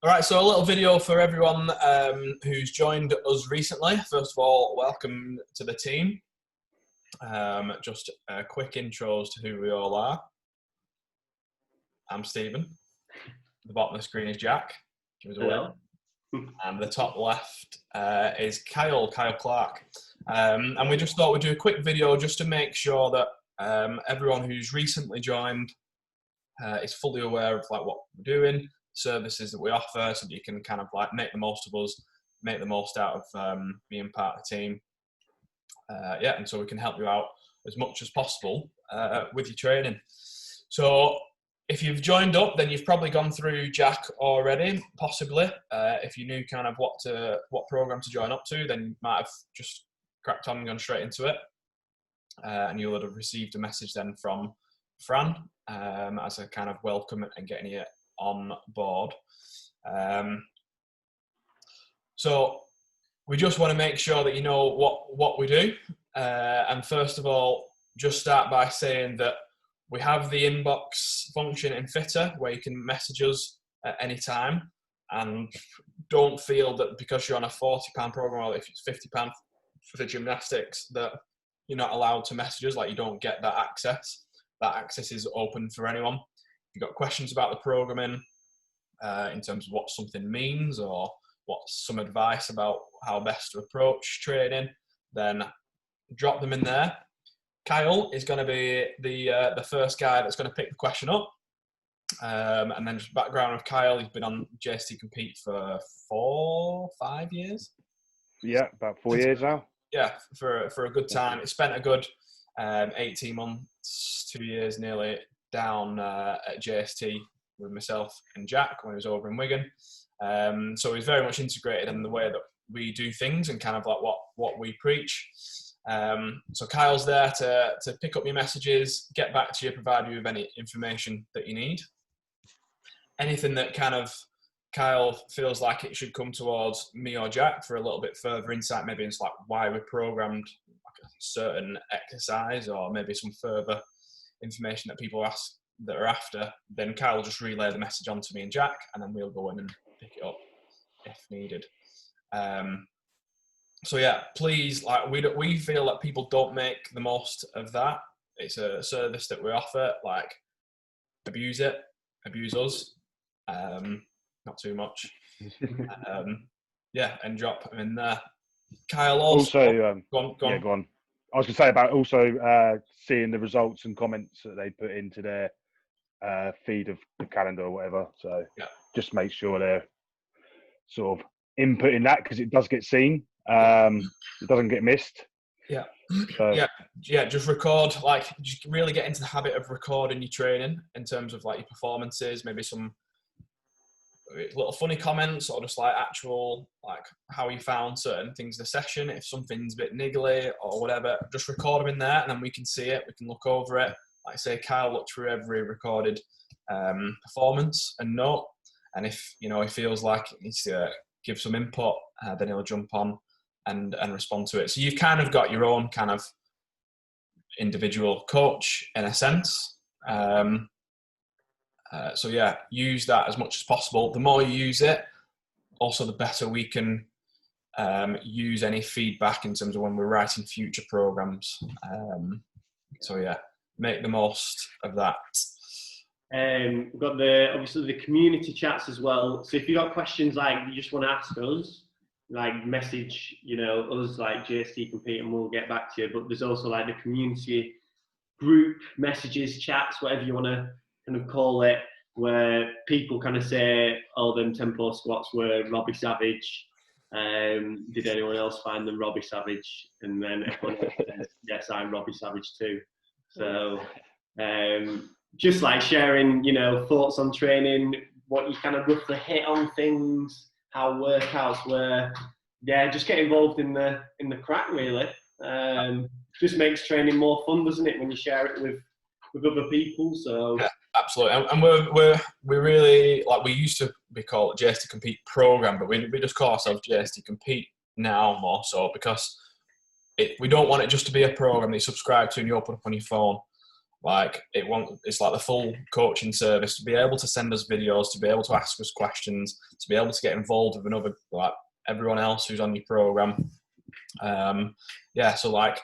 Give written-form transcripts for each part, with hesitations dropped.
All right, so a little video for everyone who's joined us recently. First of all, welcome to the team. Just quick intros to who we all are. I'm Stephen. The bottom of the screen is Jack. Give us a wave. And the top left is Kyle Clark. And we just thought we'd do a quick video just to make sure that everyone who's recently joined is fully aware of what we're doing, services that we offer, so that you can kind of make the most of us, make the most out of being part of the team. And so we can help you out as much as possible with your training. So if you've joined up, then you've probably gone through Jack already, possibly. If you knew kind of what program to join up to, then you might have just cracked on and gone straight into it. And you would have received a message then from Fran as a kind of welcome and getting you on board. So we just want to make sure that you know what we do. And first of all, just start by saying that we have the inbox function in Fitter where you can message us at any time, and don't feel that because you're on a £40 program or if it's £50 for the gymnastics that you're not allowed to message us, you don't get that access. That access is open for anyone. If you've got questions about the programming in terms of what something means or what's some advice about how best to approach training, then drop them in there. Kyle is going to be the first guy that's going to pick the question up. And then just background of Kyle, he's been on JST Compete for 5 years. Yeah, about 4 years now. Yeah, for a good time. He spent a good 18 months, 2 years nearly, down at JST with myself and Jack when he was over in Wigan. So he's very much integrated in the way that we do things and kind of what we preach. So Kyle's there to pick up your messages, get back to you, provide you with any information that you need. Anything that kind of Kyle feels like it should come towards me or Jack for a little bit further insight, maybe it's why we programmed a certain exercise or maybe some further information that people ask that are after, then Kyle will just relay the message on to me and Jack, and then we'll go in and pick it up if needed. So yeah, please, we feel that people don't make the most of that. It's a service that we offer. Abuse it, abuse us, not too much. And drop them in there. Kyle also go on. Go on. I was going to say about also seeing the results and comments that they put into their feed of the calendar or whatever. So just make sure they're sort of inputting that because it does get seen. It doesn't get missed. Yeah. So. Yeah. Just record. Just really get into the habit of recording your training in terms of your performances. Maybe some little funny comments or just actual how you found certain things in the session. If something's a bit niggly or whatever, just record them in there, and then we can see it. We can look over it. Like I say, Kyle looked through every recorded performance and note, and if he feels like he needs to give some input, then he'll jump on and respond to it. So you've kind of got your own kind of individual coach in a sense. So yeah, use that as much as possible. The more you use it, also the better we can use any feedback in terms of when we're writing future programs. So yeah, make the most of that. We've got obviously the community chats as well. So if you've got questions you just want to ask us, message, us JST Compete and we'll get back to you. But there's also the community group messages, chats, whatever you want to kind of call it, where people kind of say, oh, them tempo squats were Robbie Savage. Did anyone else find them Robbie Savage? And then everyone says, yes, I'm Robbie Savage too. So just sharing, thoughts on training, what you kind of roughly hit on things, how workouts were. Yeah, just get involved in the crack really. Just makes training more fun, doesn't it, when you share it with other people? So yeah, absolutely. And we're really we used to be called JST Compete program, but we just call ourselves JST Compete now more so because we don't want it just to be a program that you subscribe to and you open up on your phone. Like it's like the full coaching service, to be able to send us videos, to be able to ask us questions, to be able to get involved with another, like everyone else who's on your program. So like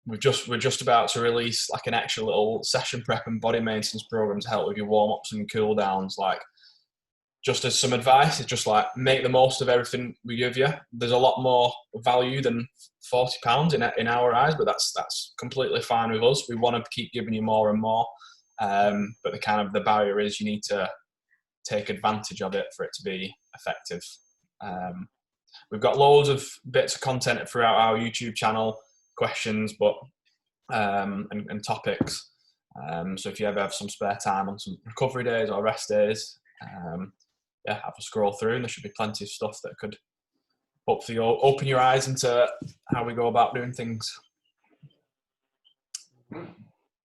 we're just about to release like an extra little session prep and body maintenance program to help with your warm ups and cool downs. Like, just as some advice, it's just like make the most of everything we give you. There's a lot more value than £40 in our eyes, but that's completely fine with us. We want to keep giving you more and more, but the barrier is you need to take advantage of it for it to be effective. We've got loads of bits of content throughout our YouTube channel, questions, but and topics. So if you ever have some spare time on some recovery days or rest days, have a scroll through, and there should be plenty of stuff that could hopefully open your eyes into how we go about doing things.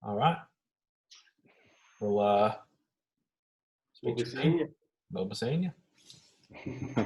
All right. We'll be seeing you.